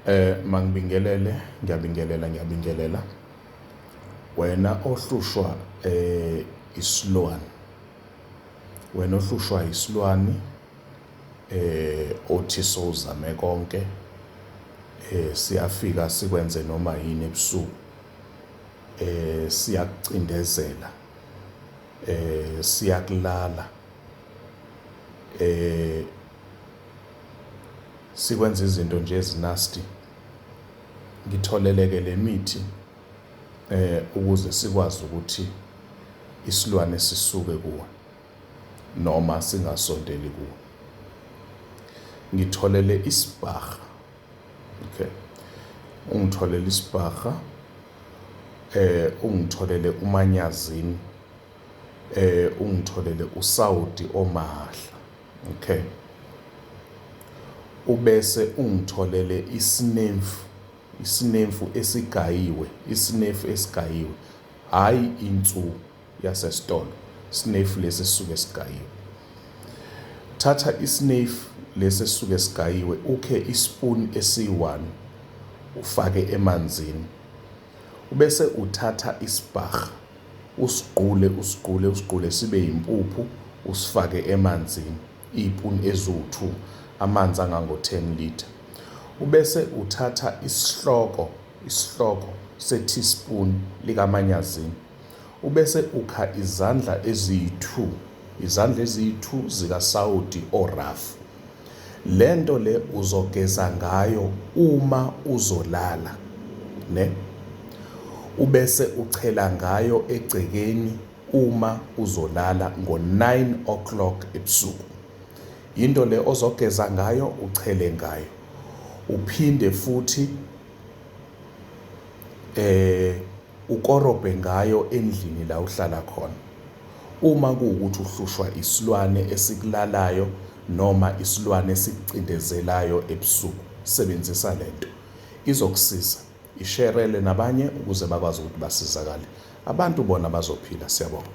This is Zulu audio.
Ngiyabingelela. Wena ohlushwa isilwane. Wena ohlushwa isilwane othi sowuzame konke siyafika sikwenze noma yini ebusuku. Siyakucindezela. Siyakulala. Sikwenza izinto nje ezinasty. Ngitholeleke le mithi ukuze sikwazi ukuthi isilwane sisuke kuwe noma singasondeli kuwe. Ngitholele isibhaga. Okay. Ungitholele isibhaga. Ungitholele umanyazini. Ungitholele usawoti omahla. Okay. Ubese ungitholele isinemfu esigayiwe, hayi insu yasesitolo, isinefu lesi esisuke sigayiwe. Thatha isinefu lesi esisuke sigayiwe, ukhe ispoon esi1 ufake emanzini. Ubese uthatha isibhaga, usigqule sibe yimpuphu, usifake emanzini, ipuni eziwu2, amanzi angango10 litha. Ubese uthatha isihloko se-teaspoon likamanyazini. Ubese ukha izandla eziyi2 zikasawoti orafu. Lento le uzogeza ngayo uma uzolala, ne? Ubese uchela ngayo egcekeni uma uzolala ngo9 o'clock ebusuku. Into le ozogeza ngayo, uchele ngayo. Uphinde futhi ukorobhe ngayo endlini la uhlala khona. Uma kuwukuthi uhlushwa isilwane esikulalayo noma isilwane esikucindezelayo ebusuku, sebenzisa lento. Izokusiza. Isherele nabanye ukuze bakwazi ukuthi basizakale. Abantu bona bazophila. Siyabonga.